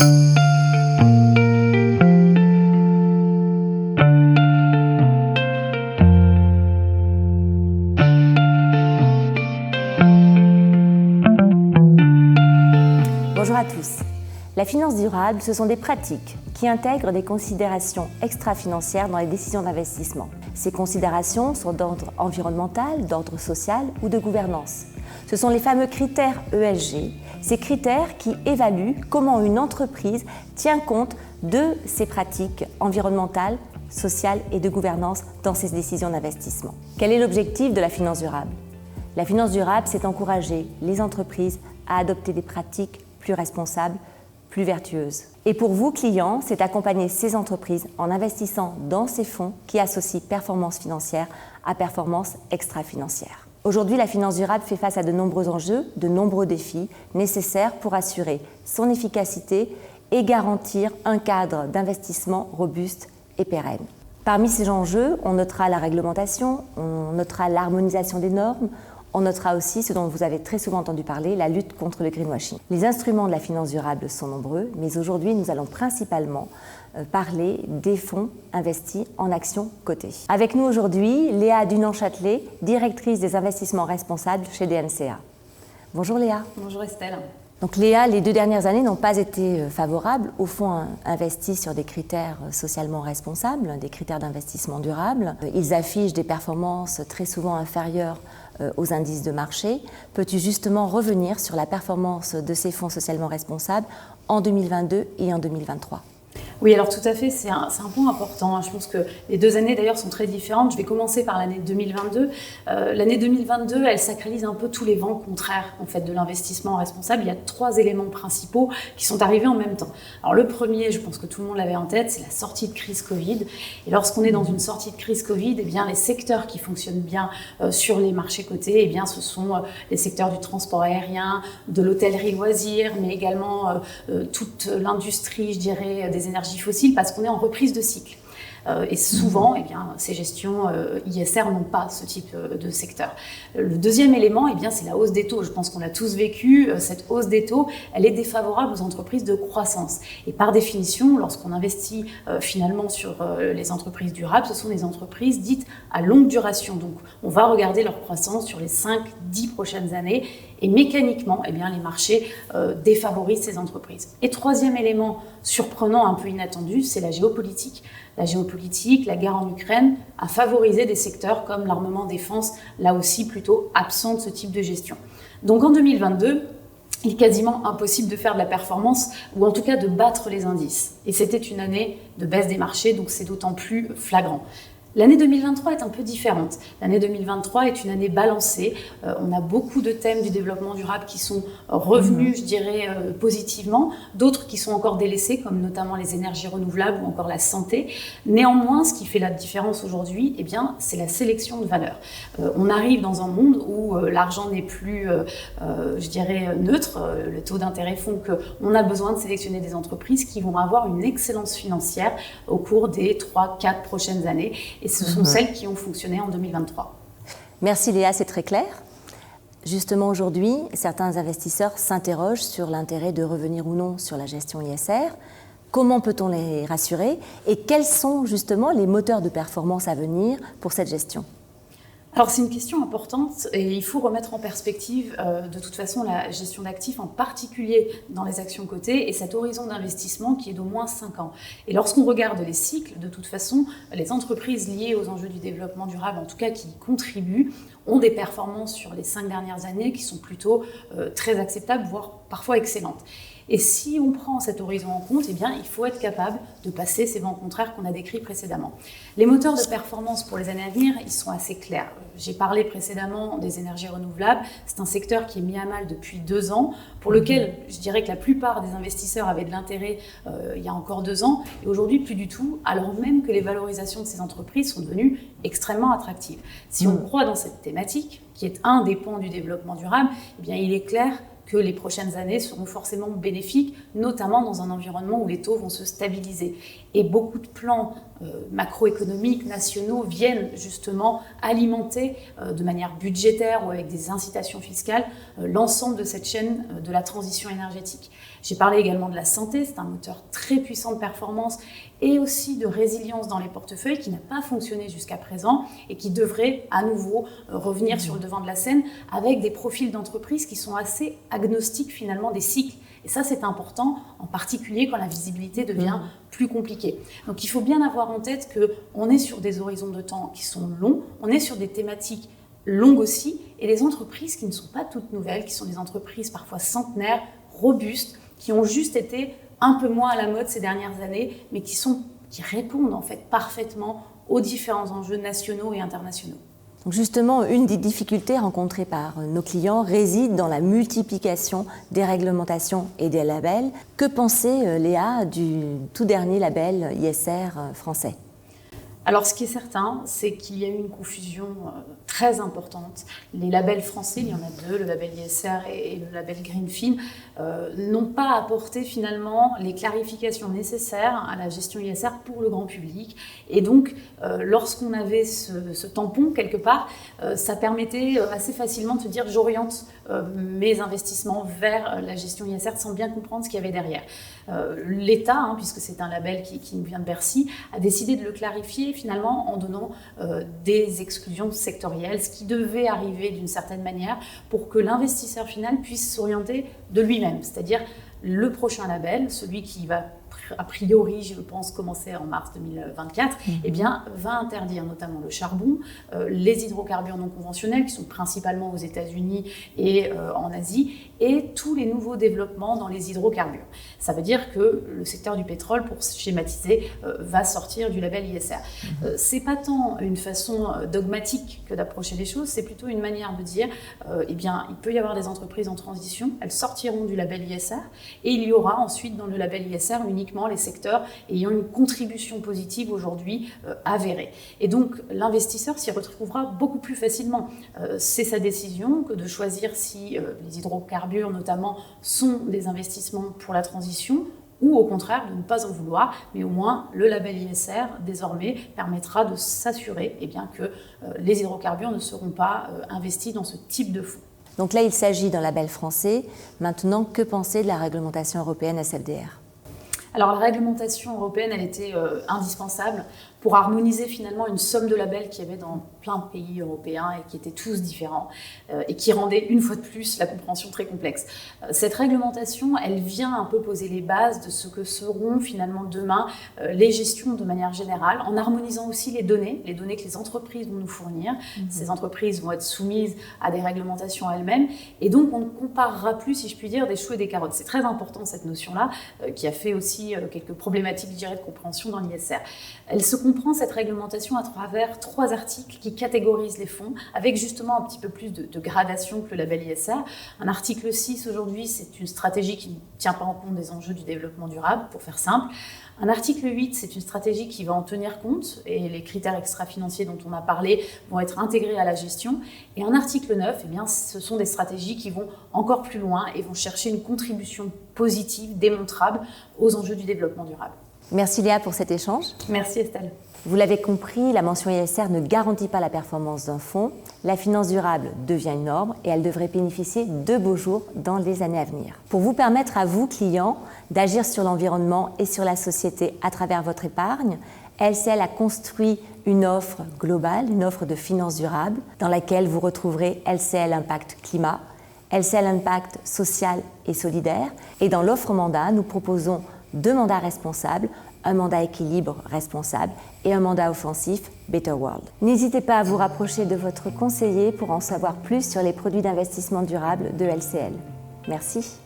Bonjour à tous. La finance durable, ce sont des pratiques qui intègrent des considérations extra-financières dans les décisions d'investissement. Ces considérations sont d'ordre environnemental, d'ordre social ou de gouvernance. Ce sont les fameux critères ESG, ces critères qui évaluent comment une entreprise tient compte de ses pratiques environnementales, sociales et de gouvernance dans ses décisions d'investissement. Quel est l'objectif de la finance durable ? La finance durable, c'est encourager les entreprises à adopter des pratiques plus responsables, plus vertueuses. Et pour vous, clients, c'est accompagner ces entreprises en investissant dans ces fonds qui associent performance financière à performance extra-financière. Aujourd'hui, la finance durable fait face à de nombreux enjeux, de nombreux défis nécessaires pour assurer son efficacité et garantir un cadre d'investissement robuste et pérenne. Parmi ces enjeux, on notera la réglementation, on notera l'harmonisation des normes, on notera aussi ce dont vous avez très souvent entendu parler, la lutte contre le greenwashing. Les instruments de la finance durable sont nombreux, mais aujourd'hui, nous allons principalement parler des fonds investis en actions cotées. Avec nous aujourd'hui, Léa Dunant-Châtelet, directrice des investissements responsables chez DNCA. Bonjour Léa. Bonjour Estelle. Donc Léa, les 2 dernières années n'ont pas été favorables aux fonds investis sur des critères socialement responsables, des critères d'investissement durable. Ils affichent des performances très souvent inférieures aux indices de marché. Peux-tu justement revenir sur la performance de ces fonds socialement responsables en 2022 et en 2023 ? Oui, alors tout à fait, c'est un point important. Je pense que les 2 années d'ailleurs sont très différentes. Je vais commencer par l'année 2022. L'année 2022, elle sacralise un peu tous les vents contraires en fait, de l'investissement responsable. Il y a 3 éléments principaux qui sont arrivés en même temps. Alors le premier, je pense que tout le monde l'avait en tête, c'est la sortie de crise Covid. Et lorsqu'on est dans une sortie de crise Covid, eh bien, les secteurs qui fonctionnent bien sur les marchés cotés, eh bien, ce sont les secteurs du transport aérien, de l'hôtellerie loisirs, mais également toute l'industrie, je dirais, des énergies fossiles parce qu'on est en reprise de cycle. Et souvent, eh bien, ces gestions ISR n'ont pas ce type de secteur. Le deuxième élément, eh bien, c'est la hausse des taux. Je pense qu'on l'a tous vécu. Cette hausse des taux, elle est défavorable aux entreprises de croissance. Et par définition, lorsqu'on investit finalement sur les entreprises durables, ce sont des entreprises dites à longue duration. Donc, on va regarder leur croissance sur les 5-10 prochaines années. Et mécaniquement, eh bien, les marchés défavorisent ces entreprises. Et troisième élément surprenant, un peu inattendu, c'est la géopolitique. La géopolitique, la guerre en Ukraine a favorisé des secteurs comme l'armement-défense, là aussi plutôt absent de ce type de gestion. Donc en 2022, il est quasiment impossible de faire de la performance ou en tout cas de battre les indices. Et c'était une année de baisse des marchés, donc c'est d'autant plus flagrant. L'année 2023 est un peu différente. L'année 2023 est une année balancée. On a beaucoup de thèmes du développement durable qui sont revenus, je dirais, positivement. D'autres qui sont encore délaissés, comme notamment les énergies renouvelables ou encore la santé. Néanmoins, ce qui fait la différence aujourd'hui, eh bien, c'est la sélection de valeurs. On arrive dans un monde où l'argent n'est plus, je dirais, neutre. Le taux d'intérêt font qu'on a besoin de sélectionner des entreprises qui vont avoir une excellence financière au cours des 3-4 prochaines années. Et ce sont celles qui ont fonctionné en 2023. Merci Léa, c'est très clair. Justement aujourd'hui, certains investisseurs s'interrogent sur l'intérêt de revenir ou non sur la gestion ISR. Comment peut-on les rassurer? Et quels sont justement les moteurs de performance à venir pour cette gestion? Alors c'est une question importante et il faut remettre en perspective de toute façon la gestion d'actifs, en particulier dans les actions cotées et cet horizon d'investissement qui est d'au moins 5 ans. Et lorsqu'on regarde les cycles, de toute façon, les entreprises liées aux enjeux du développement durable, en tout cas qui y contribuent, ont des performances sur les 5 dernières années qui sont plutôt très acceptables, voire parfois excellentes. Et si on prend cet horizon en compte, eh bien, il faut être capable de passer ces vents contraires qu'on a décrits précédemment. Les moteurs de performance pour les années à venir, ils sont assez clairs. J'ai parlé précédemment des énergies renouvelables. C'est un secteur qui est mis à mal depuis 2 ans, pour lequel je dirais que la plupart des investisseurs avaient de l'intérêt il y a encore 2 ans, et aujourd'hui plus du tout, alors même que les valorisations de ces entreprises sont devenues extrêmement attractives. Si on croit dans cette thématique, qui est un des pans du développement durable, eh bien, il est clair que les prochaines années seront forcément bénéfiques, notamment dans un environnement où les taux vont se stabiliser. Et beaucoup de plans macroéconomiques nationaux viennent justement alimenter de manière budgétaire ou avec des incitations fiscales l'ensemble de cette chaîne de la transition énergétique. J'ai parlé également de la santé, c'est un moteur très puissant de performance et aussi de résilience dans les portefeuilles qui n'a pas fonctionné jusqu'à présent et qui devrait à nouveau revenir sur le devant de la scène avec des profils d'entreprises qui sont assez agnostiques finalement des cycles. Et ça, c'est important, en particulier quand la visibilité devient plus compliquée. Donc il faut bien avoir en tête qu'on est sur des horizons de temps qui sont longs, on est sur des thématiques longues aussi, et des entreprises qui ne sont pas toutes nouvelles, qui sont des entreprises parfois centenaires, robustes, qui ont juste été un peu moins à la mode ces dernières années, mais qui répondent en fait parfaitement aux différents enjeux nationaux et internationaux. Donc justement, une des difficultés rencontrées par nos clients réside dans la multiplication des réglementations et des labels. Que penser, Léa, du tout dernier label ISR français ? Alors, ce qui est certain, c'est qu'il y a eu une confusion très importante. Les labels français, il y en a deux, le label ISR et le label Greenfin, n'ont pas apporté finalement les clarifications nécessaires à la gestion ISR pour le grand public. Et donc, lorsqu'on avait ce tampon quelque part, ça permettait assez facilement de se dire j'oriente mes investissements vers la gestion ISR sans bien comprendre ce qu'il y avait derrière. L'État, puisque c'est un label qui nous vient de Bercy, a décidé de le clarifier finalement en donnant des exclusions sectorielles, ce qui devait arriver d'une certaine manière pour que l'investisseur final puisse s'orienter de lui-même, c'est-à-dire le prochain label, celui qui va a priori, je pense, commencer en mars 2024, eh bien, va interdire notamment le charbon, les hydrocarbures non conventionnels, qui sont principalement aux États-Unis et en Asie, et tous les nouveaux développements dans les hydrocarbures. Ça veut dire que le secteur du pétrole, pour schématiser, va sortir du label ISR. C'est pas tant une façon dogmatique que d'approcher les choses, c'est plutôt une manière de dire, eh bien, il peut y avoir des entreprises en transition, elles sortiront du label ISR, et il y aura ensuite dans le label ISR uniquement les secteurs ayant une contribution positive aujourd'hui avérée. Et donc l'investisseur s'y retrouvera beaucoup plus facilement. C'est sa décision que de choisir si les hydrocarbures notamment sont des investissements pour la transition ou au contraire de ne pas en vouloir, mais au moins le label ISR désormais permettra de s'assurer que les hydrocarbures ne seront pas investis dans ce type de fonds. Donc là, il s'agit d'un label français. Maintenant, que penser de la réglementation européenne SFDR ? Alors la réglementation européenne, elle était indispensable pour harmoniser finalement une somme de labels qu'il y avait dans plein de pays européens et qui étaient tous différents et qui rendaient une fois de plus la compréhension très complexe. Cette réglementation, elle vient un peu poser les bases de ce que seront finalement demain les gestions de manière générale, en harmonisant aussi les données que les entreprises vont nous fournir. Ces entreprises vont être soumises à des réglementations elles-mêmes et donc on ne comparera plus, si je puis dire, des choux et des carottes. C'est très important cette notion-là qui a fait aussi quelques problématiques, je dirais, de compréhension dans l'ISR. Elle se comprend cette réglementation à travers 3 articles qui catégorisent les fonds avec justement un petit peu plus de gradation que le label ISR. Un article 6 aujourd'hui, c'est une stratégie qui ne tient pas en compte des enjeux du développement durable, pour faire simple. Un article 8, c'est une stratégie qui va en tenir compte et les critères extra-financiers dont on a parlé vont être intégrés à la gestion. Et un article 9, ce sont des stratégies qui vont encore plus loin et vont chercher une contribution positive, démontrable aux enjeux du développement durable. Merci Léa pour cet échange. Merci Estelle. Vous l'avez compris, la mention ISR ne garantit pas la performance d'un fonds. La finance durable devient une norme et elle devrait bénéficier de beaux jours dans les années à venir. Pour vous permettre à vous, clients, d'agir sur l'environnement et sur la société à travers votre épargne, LCL a construit une offre globale, une offre de finance durable, dans laquelle vous retrouverez LCL Impact Climat, LCL Impact Social et Solidaire. Et dans l'offre mandat, nous proposons 2 mandats responsables, un mandat équilibre responsable et un mandat offensif Better World. N'hésitez pas à vous rapprocher de votre conseiller pour en savoir plus sur les produits d'investissement durable de LCL. Merci.